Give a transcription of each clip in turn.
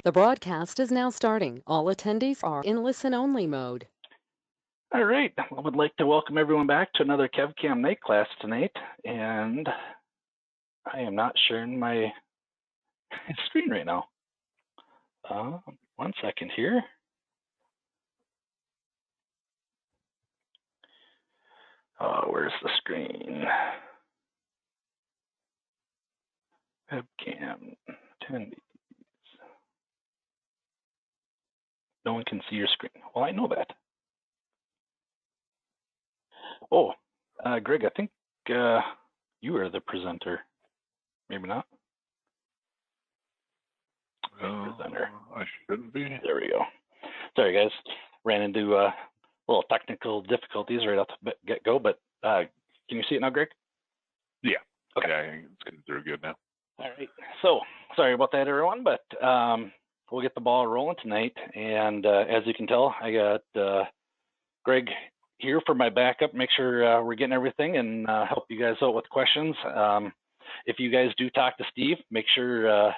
The broadcast is now starting. All attendees are in listen-only mode. All right, I would like to welcome everyone back to another KevCAM night class tonight, and I am not sharing my screen right now. 1 second here. Where's the screen? KevCAM attendees. No one can see your screen. Well, I know that. Oh, Greg, I think you are the presenter. Maybe not. Presenter. I shouldn't be. There we go. Sorry, guys. Ran into little technical difficulties right off the get-go, but can you see it now, Greg? Yeah. Okay. Yeah, it's getting through good now. All right. So sorry about that, everyone, but we'll get the ball rolling tonight. And as you can tell, I got Greg here for my backup. Make sure we're getting everything and help you guys out with questions. If you guys do talk to Steve, make sure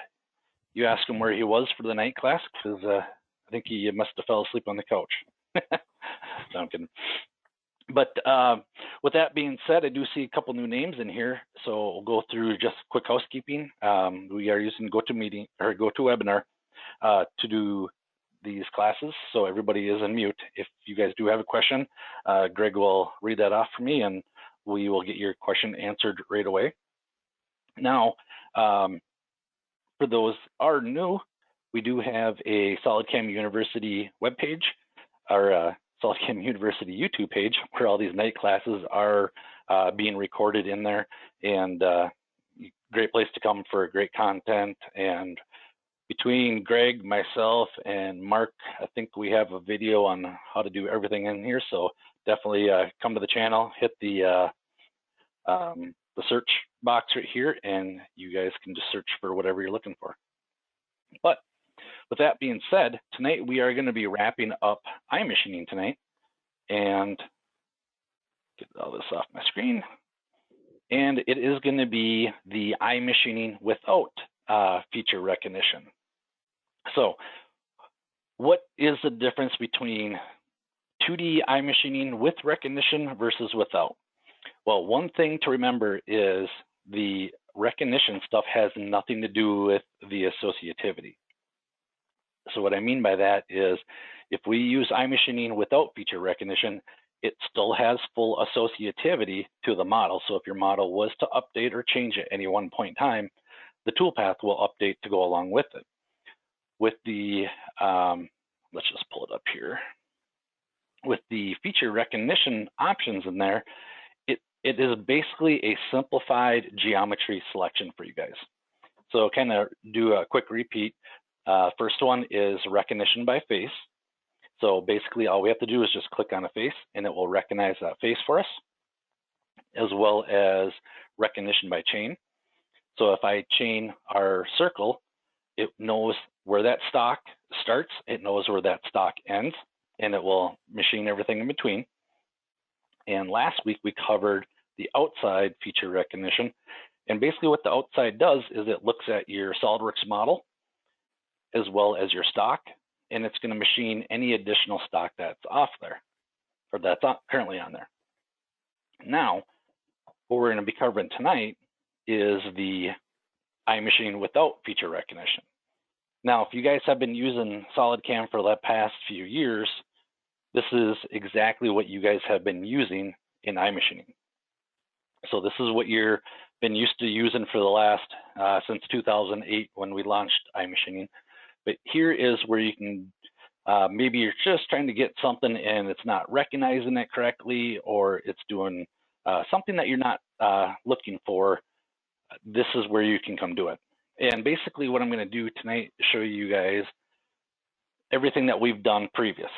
you ask him where he was for the night class, because I think he must have fell asleep on the couch. No, I'm kidding. But with that being said, I do see a couple new names in here, so we'll go through just quick housekeeping. We are using GoToWebinar to do these classes, so everybody is on mute. If you guys do have a question, Greg will read that off for me, and we will get your question answered right away. Now, for those are new, we do have a SolidCAM University webpage, our SolidCAM University YouTube page, where all these night classes are being recorded in there, and great place to come for great content. And between Greg, myself, and Mark, I think we have a video on how to do everything in here, so definitely come to the channel, hit the search box right here, and you guys can just search for whatever you're looking for. But with that being said, tonight we are going to be wrapping up iMachining tonight, and get all this off my screen. And it is going to be the iMachining without feature recognition. So what is the difference between 2D iMachining with recognition versus without? Well, one thing to remember is the recognition stuff has nothing to do with the associativity. So what I mean by that is if we use iMachining without feature recognition, it still has full associativity to the model. So if your model was to update or change at any one point in time, the toolpath will update to go along with it. With the, let's just pull it up here. With the feature recognition options in there, it is basically a simplified geometry selection for you guys. So kind of do a quick repeat. First one is recognition by face. So basically all we have to do is just click on a face and it will recognize that face for us, as well as recognition by chain. So if I chain our circle, it knows where that stock starts, it knows where that stock ends, and it will machine everything in between. And last week we covered the outside feature recognition. And basically what the outside does is it looks at your SolidWorks model as well as your stock, and it's going to machine any additional stock that's off there, or that's currently on there. Now, what we're going to be covering tonight is the iMachining without feature recognition. Now, if you guys have been using SolidCAM for the past few years, this is exactly what you guys have been using in iMachining. So this is what you've been used to using for the last, since 2008 when we launched iMachining. But here is where you can, maybe you're just trying to get something and it's not recognizing it correctly, or it's doing something that you're not looking for. This is where you can come do it. And basically what I'm going to do tonight is show you guys everything that we've done previous.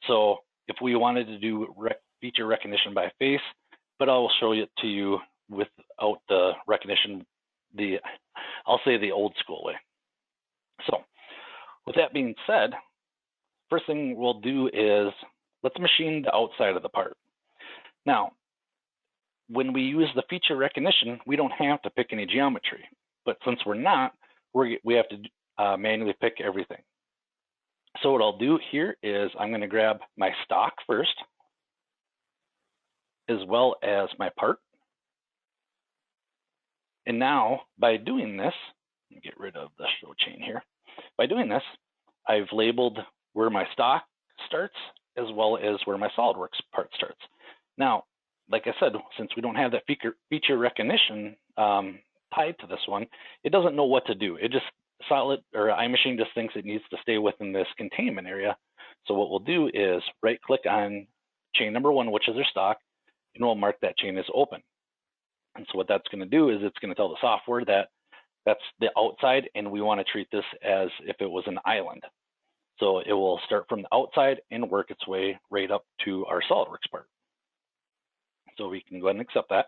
So if we wanted to do feature recognition by face, but I will show it to you without the recognition, I'll say the old school way. So with that being said, first thing we'll do is let's machine the outside of the part. Now, when we use the feature recognition, we don't have to pick any geometry, but since we're not, we have to manually pick everything. So what I'll do here is I'm going to grab my stock first, as well as my part. And now by doing this, let me get rid of the show chain here. By doing this, I've labeled where my stock starts as well as where my SolidWorks part starts. Now, like I said, since we don't have that feature recognition tied to this one, it doesn't know what to do. It just iMachining just thinks it needs to stay within this containment area. So what we'll do is right click on chain number 1, which is their stock, and we'll mark that chain as open. And so what that's going to do is it's going to tell the software that that's the outside, and we want to treat this as if it was an island. So it will start from the outside and work its way right up to our SolidWorks part. So we can go ahead and accept that.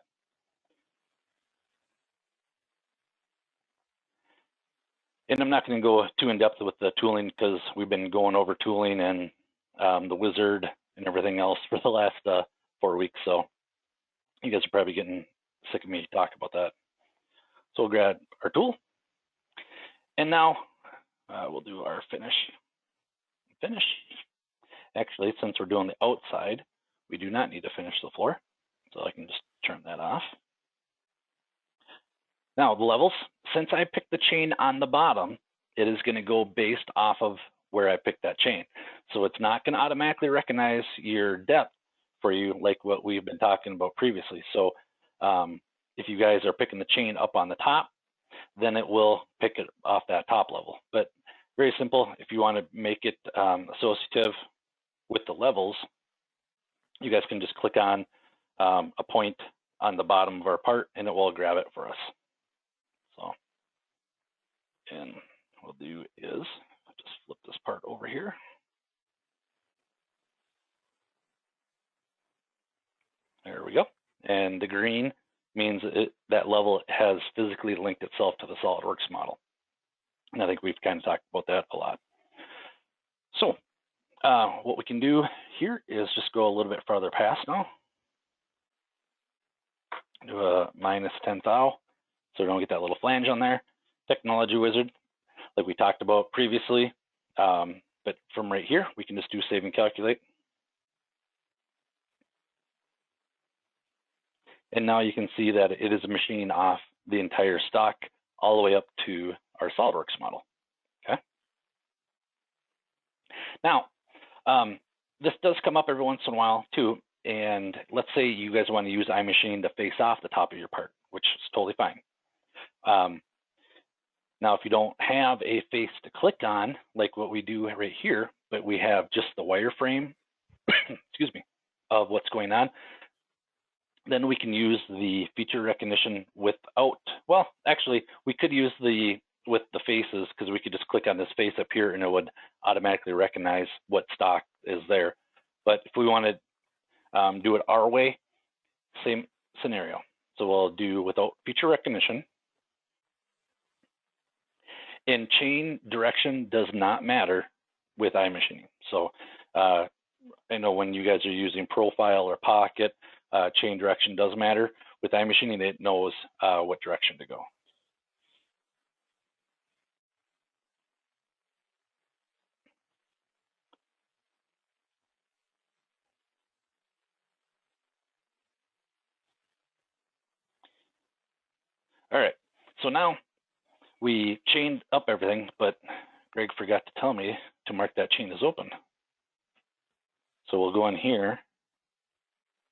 And I'm not going to go too in depth with the tooling because we've been going over tooling and the wizard and everything else for the last 4 weeks. So you guys are probably getting sick of me talking about that. So we'll grab our tool. And now we'll do our finish. Actually, since we're doing the outside, we do not need to finish the floor. So I can just turn that off. Now the levels, since I picked the chain on the bottom, it is going to go based off of where I picked that chain. So it's not going to automatically recognize your depth for you like what we've been talking about previously. So if you guys are picking the chain up on the top, then it will pick it off that top level. But very simple, if you want to make it associative with the levels, you guys can just click on a point on the bottom of our part and it will grab it for us. So, and what we'll do is just flip this part over here. There we go. And the green means that level has physically linked itself to the SolidWorks model. And I think we've kind of talked about that a lot. So what we can do here is just go a little bit farther past now. Do a -10 thou, so we don't get that little flange on there. Technology wizard, like we talked about previously. But from right here, we can just do save and calculate. And now you can see that it is machining off the entire stock all the way up to our SolidWorks model. Okay. Now, this does come up every once in a while too. And let's say you guys want to use iMachining to face off the top of your part, which is totally fine. Now, if you don't have a face to click on, like what we do right here, but we have just the wireframe, excuse me, of what's going on, then we can use the feature recognition without, well, actually, we could use with the faces because we could just click on this face up here and it would automatically recognize what stock is there. But if we want to do it our way, same scenario. So we'll do without feature recognition. And chain direction does not matter with iMachining. So I know when you guys are using profile or pocket, chain direction does matter. With iMachining, it knows what direction to go. All right, so now we chained up everything, but Greg forgot to tell me to mark that chain as open. So we'll go in here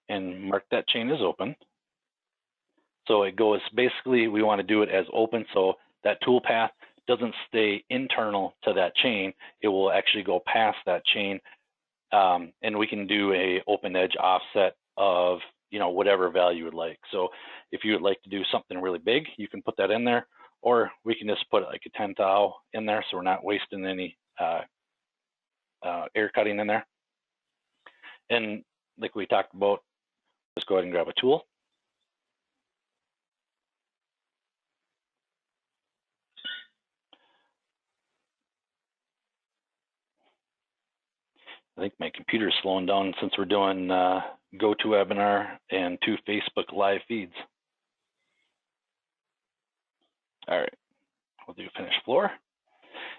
and mark that chain as open. So it goes, basically we want to do it as open so that tool path doesn't stay internal to that chain. It will actually go past that chain, and we can do a open edge offset of, you know, whatever value you would like. So if you would like to do something really big, you can put that in there, or we can just put like a 10 thou in there so we're not wasting any air cutting in there. And like we talked about, just go ahead and grab a tool. I think my computer is slowing down since we're doing GoToWebinar and 2 Facebook live feeds. All right, we'll do finish floor.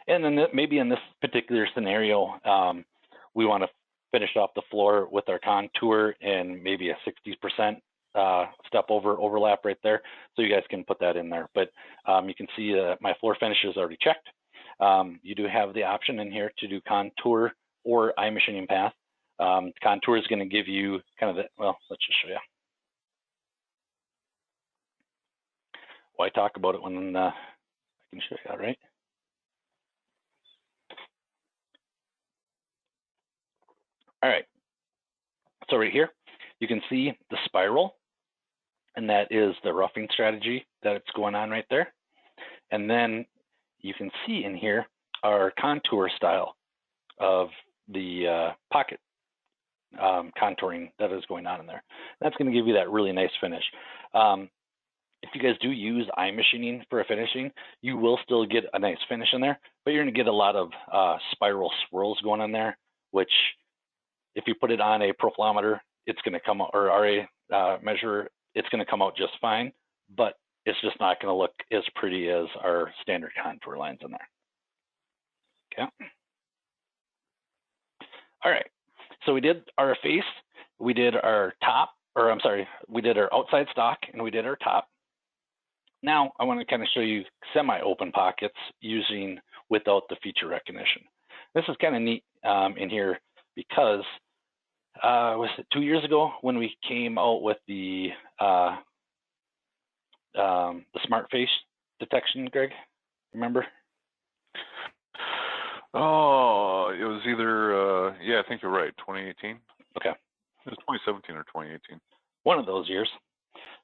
And then maybe in this particular scenario, we want to finish off the floor with our contour and maybe a 60% step overlap right there. So you guys can put that in there. But you can see my floor finish is already checked. You do have the option in here to do contour or iMachining path. Contour is going to give you kind of the, well, let's just show you. Why talk about it when I can show you, all right? All right, so right here, you can see the spiral, and that is the roughing strategy that's going on right there. And then you can see in here our contour style of the pocket contouring that is going on in there. That's going to give you that really nice finish. If you guys do use iMachining for a finishing, you will still get a nice finish in there, but you're going to get a lot of spiral swirls going on there, which if you put it on a profilometer, it's going to come out, or RA measure, it's going to come out just fine, but it's just not going to look as pretty as our standard contour lines in there. Okay. All right. So we did our face, we did our top, or I'm sorry, we did our outside stock, and we did our top. Now I want to kind of show you semi-open pockets using without the feature recognition. This is kind of neat in here because was it 2 years ago when we came out with the smart face detection, Greg? Remember? Oh, it was either, yeah, I think you're right, 2018. Okay. It was 2017 or 2018. One of those years.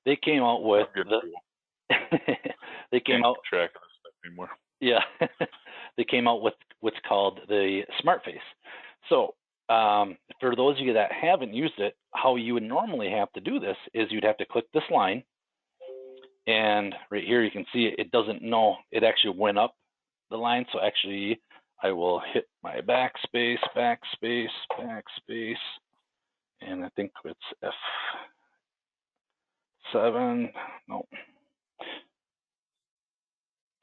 They came out with they came out track of this stuff anymore. Yeah. They came out with what's called the smart face. So for those of you that haven't used it, how you would normally have to do this is you'd have to click this line, and right here you can see it doesn't know it actually went up the line. So actually I will hit my backspace, and I think it's F7. No.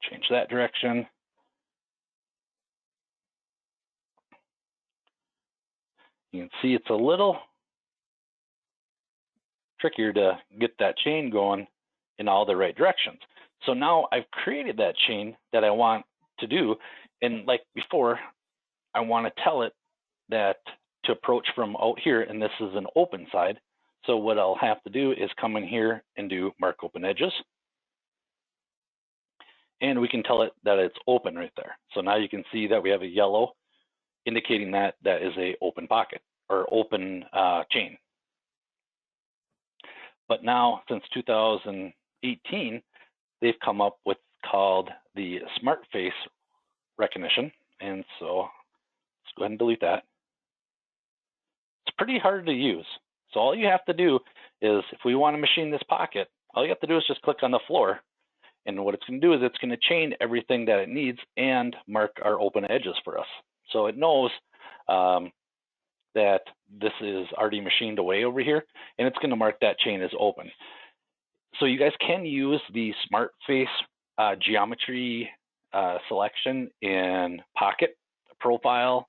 Change that direction. You can see it's a little trickier to get that chain going in all the right directions. So now I've created that chain that I want to do. And like before, I want to tell it that to approach from out here, and this is an open side. So what I'll have to do is come in here and do mark open edges. And we can tell it that it's open right there. So now you can see that we have a yellow indicating that that is a open pocket or open chain. But now since 2018, they've come up with called the smart face recognition. And so let's go ahead and delete that. It's pretty hard to use. So all you have to do is, if we want to machine this pocket, all you have to do is just click on the floor. And what it's going to do is it's going to chain everything that it needs and mark our open edges for us. So it knows that this is already machined away over here, and it's going to mark that chain as open. So you guys can use the smart face geometry selection in Pocket, Profile,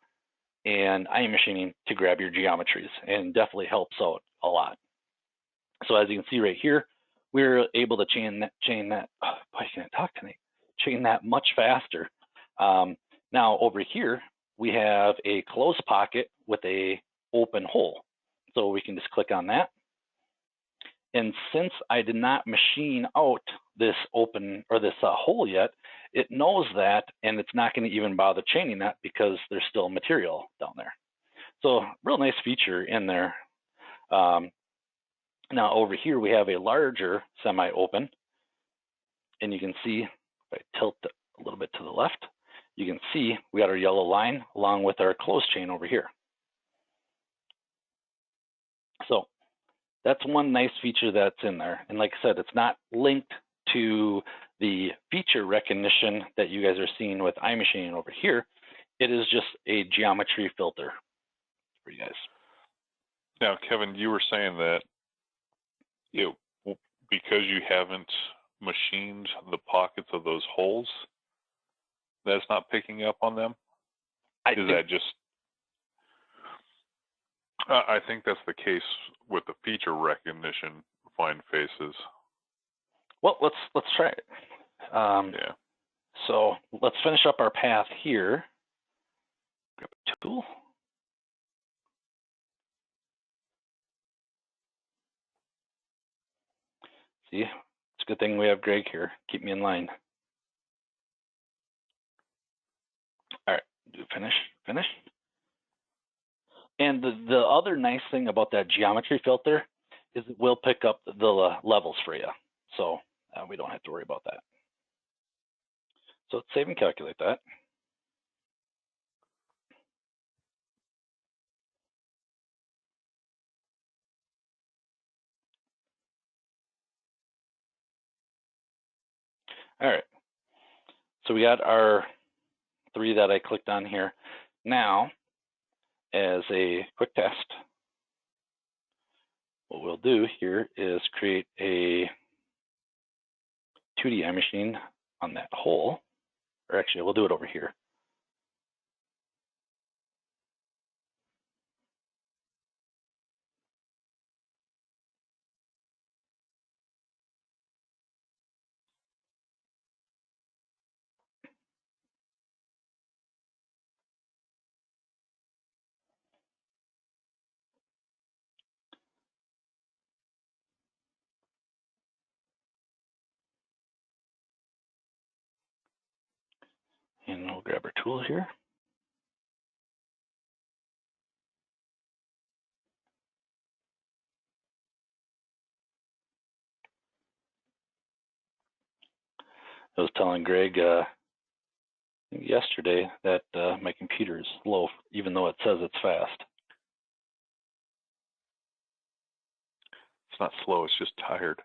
and iMachining to grab your geometries, and definitely helps out a lot. So as you can see right here, we're able to chain that. Oh, boy, I can't talk tonight. Chain that much faster. Now over here, we have a closed pocket with a open hole. So we can just click on that. And since I did not machine out this open or this hole yet, it knows that, and it's not going to even bother chaining that because there's still material down there. So real nice feature in there. Now over here we have a larger semi-open, and you can see if I tilt it a little bit to the left, you can see we got our yellow line along with our closed chain over here. So that's one nice feature that's in there. And like I said, it's not linked to the feature recognition that you guys are seeing with iMachining over here. It is just a geometry filter for you guys. Now, Kevin, you were saying that because you haven't machined the pockets of those holes, that's not picking up on them? That just? I think that's the case with the feature recognition find faces. Well, let's try it. Yeah. So let's finish up our path here. Grab a tool. See, it's a good thing we have Greg here. Keep me in line. All right, do finish. And the other nice thing about that geometry filter is it will pick up the levels for you. So we don't have to worry about that. So let's save and calculate that. All right, so we got our 3 that I clicked on here. Now, as a quick test, what we'll do here is create a 2D iMachine on that hole, or actually we'll do it over here. And we'll grab our tool here. I was telling Greg yesterday that my computer is slow, even though it says it's fast. It's not slow, it's just tired.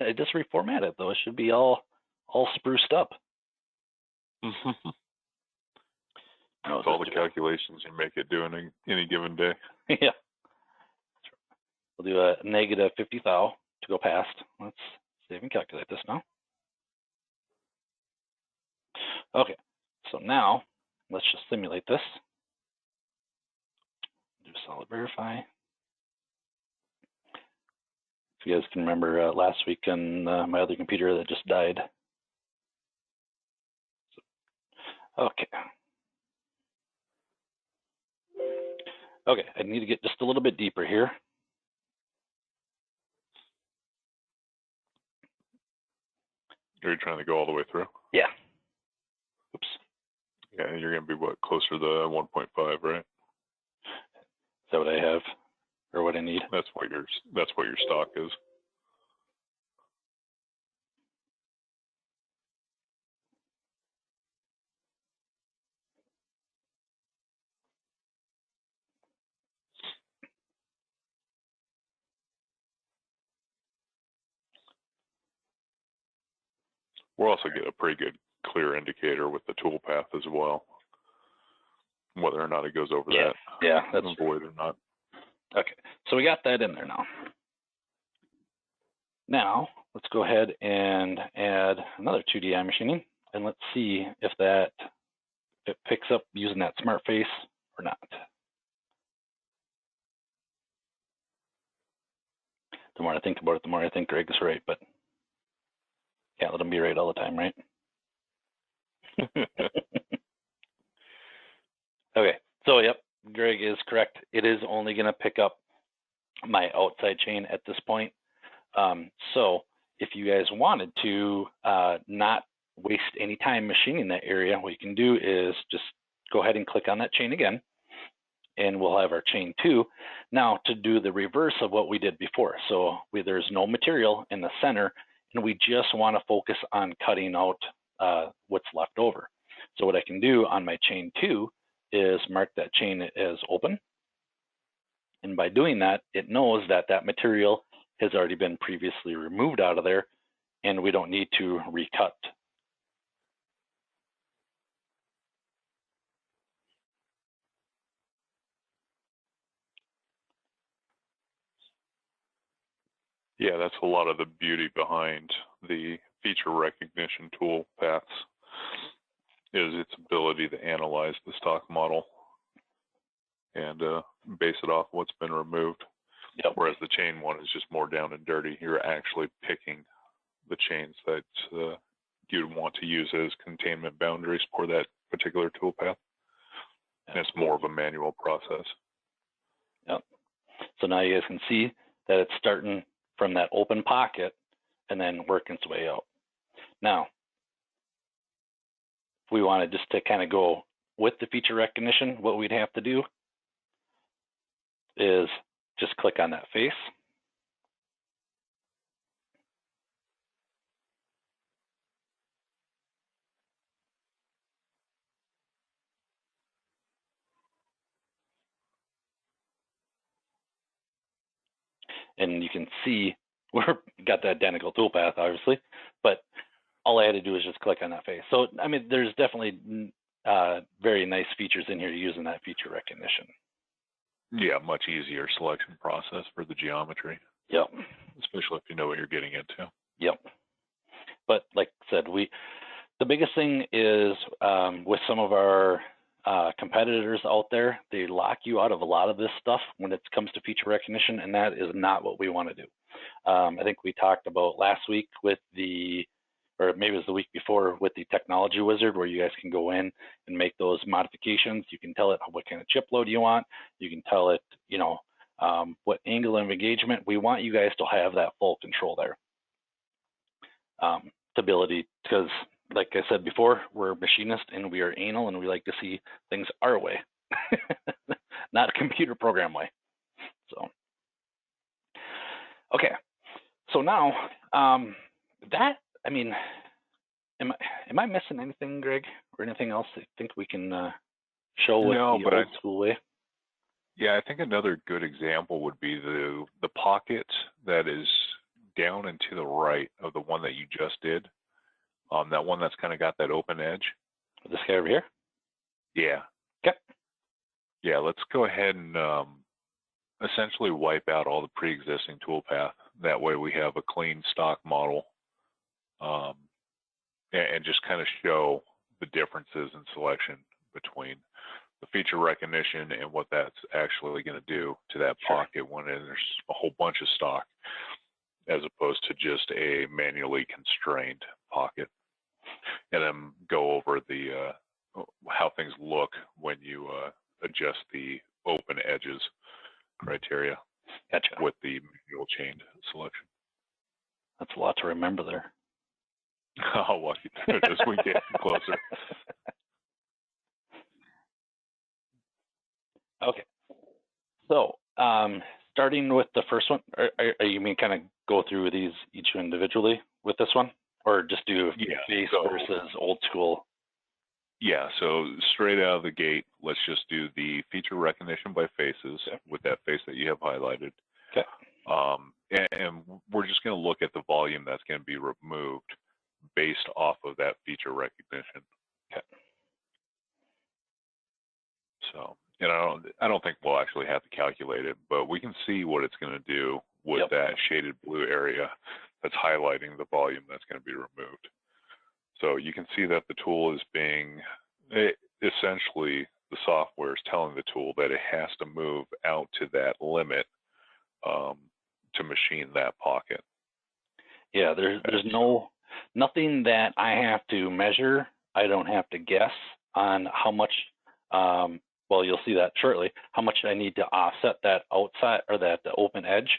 I just reformat it, though. It should be all spruced up. That's all the calculations you make it do in any given day. Yeah. We'll do a negative 50 thou to go past. Let's save and calculate this now. Okay, so now let's just simulate this. Do solid verify. If you guys can remember last week on my other computer that just died. Okay. Okay, I need to get just a little bit deeper here. Are you trying to go all the way through? Yeah. Oops. Yeah, you're going to be what, closer to the 1.5, right? Is that what I have, or what I need? That's what your stock is. We'll also get a pretty good clear indicator with the toolpath as well, whether or not it goes over that. Yeah, that's void or not. Okay, so we got that in there now. Now, let's go ahead and add another 2D iMachining, and let's see if it picks up using that smart face or not. The more I think about it, the more I think Greg's right, but can't let him be right all the time, right? Okay, so yep, Greg is correct. It is only going to pick up my outside chain at this point. So if you guys wanted to not waste any time machining that area, what you can do is just go ahead and click on that chain again, and we'll have our chain 2. Now to do the reverse of what we did before. So there's no material in the center, and we just want to focus on cutting out what's left over. So what I can do on my chain 2 is mark that chain as open. And by doing that, it knows that that material has already been previously removed out of there, and we don't need to recut. Yeah, that's a lot of the beauty behind the feature recognition tool paths is its ability to analyze the stock model and base it off what's been removed. Yep. Whereas the chain one is just more down and dirty. You're actually picking the chains that you'd want to use as containment boundaries for that particular toolpath. And it's more of a manual process. Yep. So now you guys can see that it's starting from that open pocket and then working its way out. Now, if we wanted just to kind of go with the feature recognition, what we'd have to do is just click on that face. And you can see we've got the identical toolpath, obviously, but all I had to do is just click on that face. So, I mean, there's definitely very nice features in here using that feature recognition. Yeah, much easier selection process for the geometry. Yep. Especially if you know what you're getting into. Yep. But like I said, the biggest thing is with some of our competitors out there, they lock you out of a lot of this stuff when it comes to feature recognition, and that is not what we want to do. I think we talked about last week with or maybe it was the week before with the technology wizard, where you guys can go in and make those modifications. You can tell it what kind of chip load you want. You can tell it, you know, what angle of engagement. We want you guys to have that full control there. Stability, because like I said before, we're machinists and we are anal and we like to see things our way, not a computer program way. So, okay. So now I mean, am I missing anything, Greg, or anything else that you think we can show with the old school way? Yeah, I think another good example would be the pocket that is down and to the right of the one that you just did. That one that's kind of got that open edge. This guy over here? Yeah. Okay. Yeah, let's go ahead and essentially wipe out all the pre-existing toolpath. That way we have a clean stock model. And just kind of show the differences in selection between the feature recognition and what that's actually going to do to that pocket when there's a whole bunch of stock, as opposed to just a manually constrained pocket. And then go over the how things look when you adjust the open edges criteria. Gotcha. With the manual chained selection. That's a lot to remember there. I'll walk you through it as we get closer. Okay. So, starting with the first one, are you mean kind of go through these each individually with this one, or just do face versus old school? Yeah. So straight out of the gate, let's just do the feature recognition by faces with that face that you have highlighted. Okay. And we're just going to look at the volume that's going to be removed based off of that feature recognition. Okay. So, and I don't think we'll actually have to calculate it, but we can see what it's going to do with that shaded blue area that's highlighting the volume that's going to be removed. So you can see that the tool is being, essentially the software is telling the tool that it has to move out to that limit to machine that pocket. Yeah, there's nothing that I have to measure. I don't have to guess on how much, well, you'll see that shortly, how much I need to offset that outside or that open edge.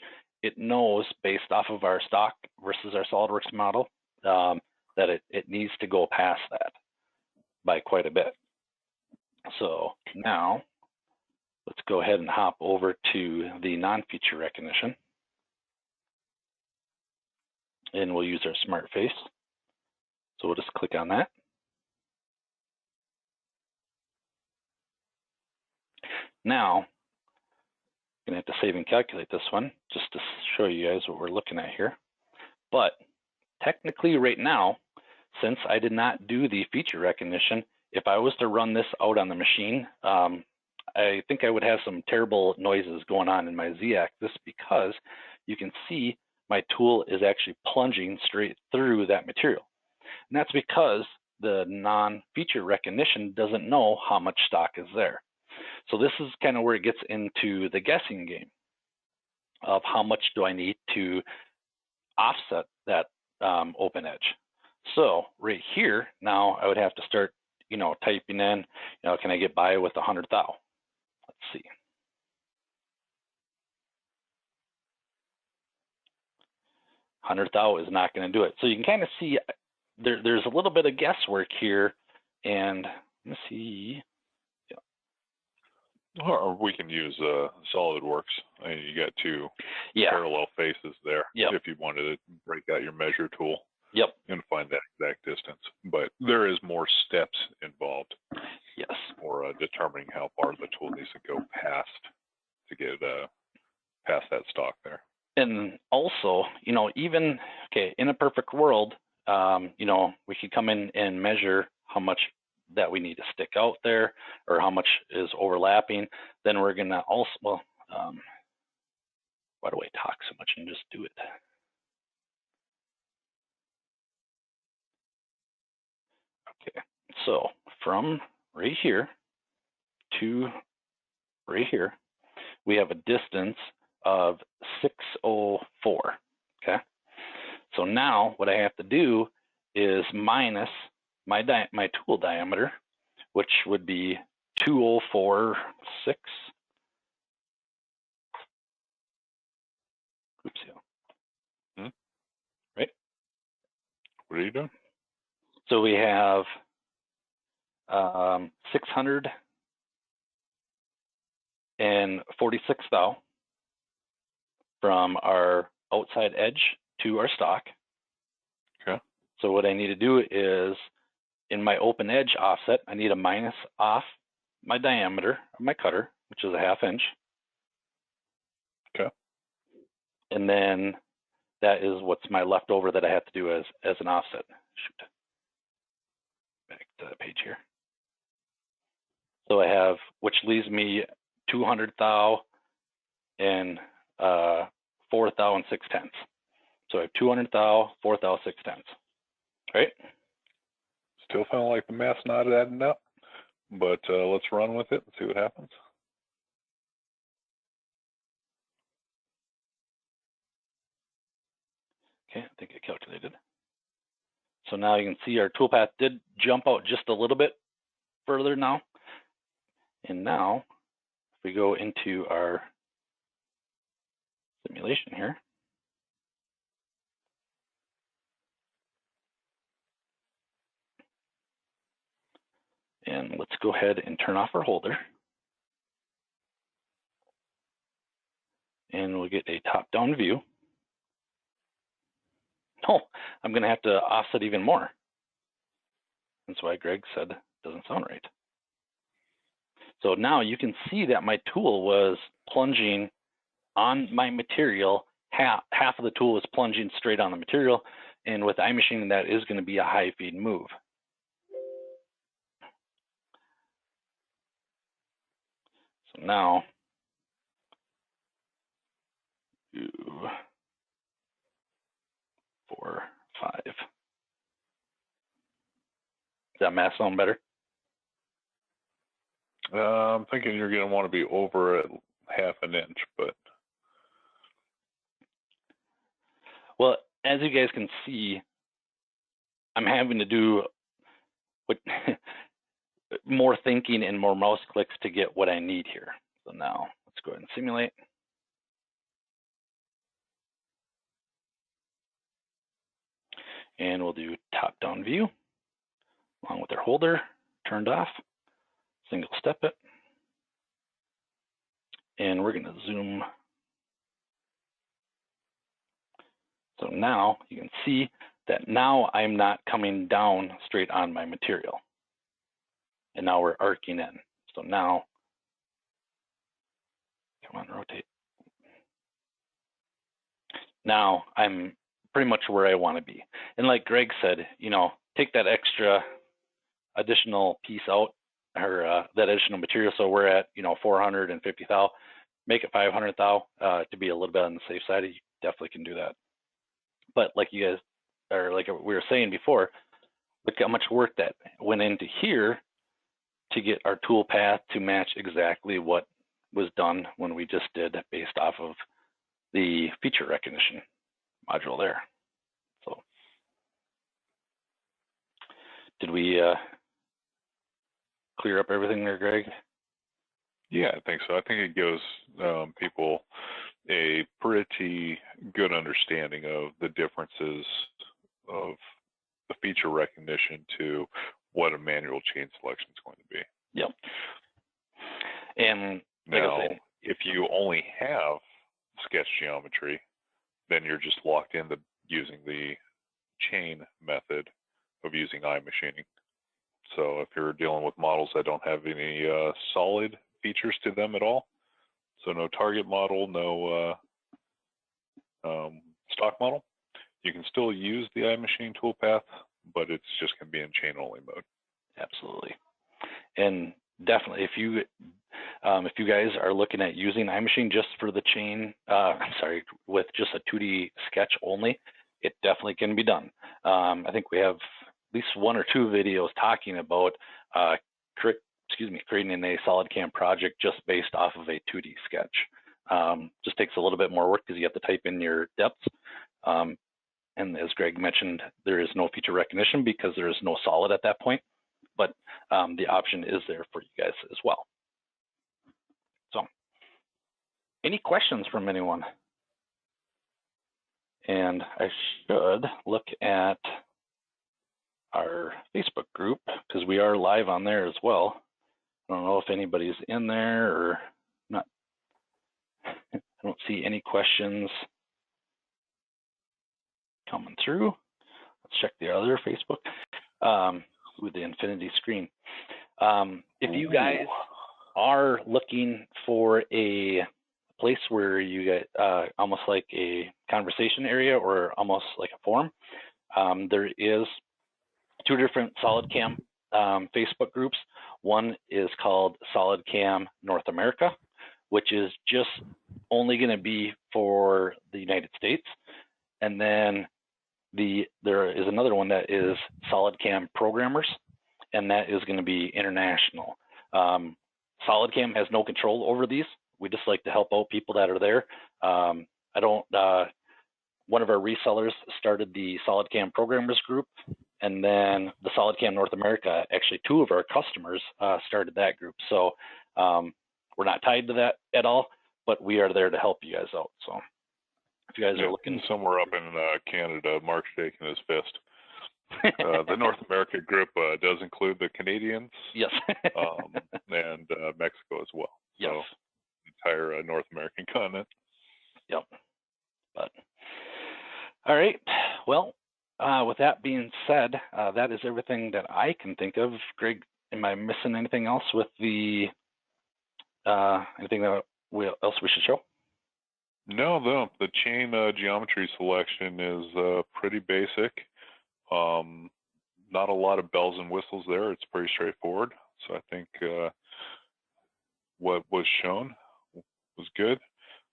It knows based off of our stock versus our SolidWorks model that it needs to go past that by quite a bit. So now let's go ahead and hop over to the non-feature recognition. And we'll use our smart face. So we'll just click on that. Now, I'm gonna have to save and calculate this one just to show you guys what we're looking at here. But technically right now, since I did not do the feature recognition, if I was to run this out on the machine, I think I would have some terrible noises going on in my Z-axis because you can see my tool is actually plunging straight through that material. And that's because the non-feature recognition doesn't know how much stock is there. So this is kind of where it gets into the guessing game of how much do I need to offset that open edge. So right here, now I would have to start, typing in, can I get by with 100 thou? Let's see. $100 thou is not going to do it. So you can kind of see there's a little bit of guesswork here. And let's see. Or we can use SolidWorks. I mean, you got two parallel faces there. Yep. If you wanted to break out your measure tool. Yep. And find that exact distance. But there is more steps involved. Yes. For determining how far the tool needs to go past to get past that stock there. And also, even, in a perfect world, we could come in and measure how much that we need to stick out there or how much is overlapping. Then we're going to also, why do I talk so much and just do it? Okay, so from right here to right here, we have a distance of 604, okay? So now what I have to do is minus my tool diameter, which would be 2046. Oops, yeah. Right? What are you doing? So we have 646 thou from our outside edge to our stock. Okay. So what I need to do is, in my open edge offset, I need to minus off my diameter of my cutter, which is a 1/2 inch. Okay. And then that is what's my leftover that I have to do as an offset. Shoot. Back to the page here. So I have, which leaves me 200 thou and 4 thou and 6/10. So I have 200 thou, 4 thou, 6/10. Right? Still feeling like the math's not adding up, but let's run with it and see what happens. Okay, I think I calculated. So now you can see our toolpath did jump out just a little bit further now. And now, if we go into our simulation here, and let's go ahead and turn off our holder. And we'll get a top-down view. Oh, I'm going to have to offset even more. That's why Greg said it doesn't sound right. So now you can see that my tool was plunging on my material. Half of the tool was plunging straight on the material. And with iMachining, that is going to be a high feed move. So now, 2, 4, 5. Does that math sound better? I'm thinking you're going to want to be over at 1/2 inch, but. Well, as you guys can see, I'm having to do more thinking and more mouse clicks to get what I need here. So now let's go ahead and simulate. And we'll do top-down view along with our holder turned off, single step it. And we're going to zoom. So now you can see that now I'm not coming down straight on my material. And now we're arcing in. So now, come on, rotate. Now I'm pretty much where I want to be. And like Greg said, take that extra additional piece out, or that additional material. So we're at 450 thou, make it 500 thou to be a little bit on the safe side. You definitely can do that. But like you guys, or like we were saying before, look how much work that went into here to get our tool path to match exactly what was done when we just did based off of the feature recognition module there. So did we clear up everything there, Greg? Yeah, I think so. I think it gives people a pretty good understanding of the differences of the feature recognition to what a manual chain selection is going to be. Yep. And like now, I said, if you only have sketch geometry, then you're just locked into using the chain method of using iMachining. So if you're dealing with models that don't have any solid features to them at all, so no target model, no stock model, you can still use the iMachining toolpath, but it's just going to be in chain only mode. Absolutely. And definitely, if you guys are looking at using iMachining just for the chain, with just a 2D sketch only, it definitely can be done. I think we have at least 1 or 2 videos talking about creating a SolidCAM project just based off of a 2D sketch. Just takes a little bit more work because you have to type in your depths. And as Greg mentioned, there is no feature recognition because there is no solid at that point, but the option is there for you guys as well. So any questions from anyone? And I should look at our Facebook group because we are live on there as well. I don't know if anybody's in there or not. I don't see any questions coming through. Let's check the other Facebook with the infinity screen. If you guys are looking for a place where you get almost like a conversation area or almost like a forum, there is 2 different SolidCAM Facebook groups. One is called SolidCAM North America, which is just only going to be for the United States. And then there is another one that is SolidCAM Programmers, and that is going to be international. SolidCAM has no control over these. We just like to help out people that are there. One of our resellers started the SolidCAM Programmers group, and then the SolidCAM North America, actually 2 of our customers started that group. So we're not tied to that at all, but we are there to help you guys out. So if you guys are looking somewhere up in Canada, Mark's shaking his fist. The North America group does include the Canadians, yes, and Mexico as well. Yes. So entire North American continent. Yep. But all right. Well, with that being said, that is everything that I can think of. Greg, am I missing anything else with the anything that else we should show? No, the chain geometry selection is pretty basic. Not a lot of bells and whistles there. It's pretty straightforward. So I think what was shown was good.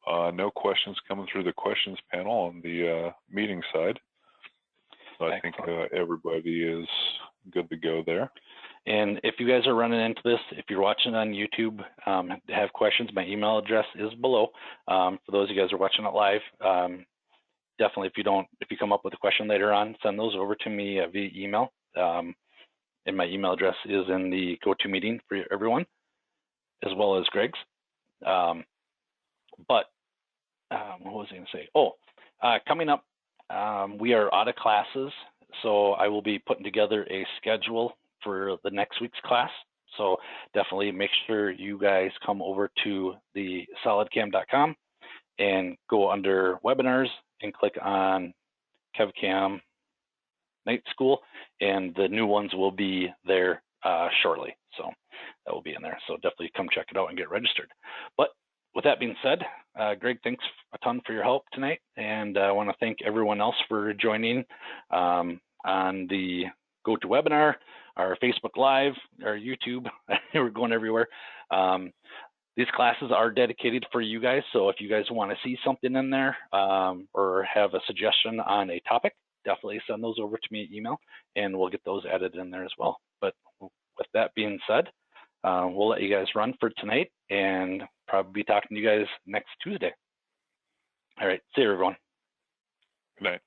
No questions coming through the questions panel on the meeting side. So I think everybody is good to go there. And if you guys are running into this, if you're watching on YouTube, have questions, my email address is below. For those of you guys who are watching it live, definitely if you come up with a question later on, send those over to me via email. And my email address is in the GoToMeeting for everyone, as well as Greg's. What was I going to say? Oh, coming up, we are out of classes, so I will be putting together a schedule for the next week's class. So definitely make sure you guys come over to the solidcam.com and go under webinars and click on KevCAM Night School, and the new ones will be there shortly. So that will be in there. So definitely come check it out and get registered. But with that being said, Greg, thanks a ton for your help tonight. And I want to thank everyone else for joining on the GoToWebinar, our Facebook Live, our YouTube. We're going everywhere. The These classes are dedicated for you guys, so if you guys want to see something in there or have a suggestion on a topic, definitely send those over to me at email, and we'll get those added in there as well. But with that being said, we'll let you guys run for tonight, and probably be talking to you guys next Tuesday. All right, see you, everyone. Good night.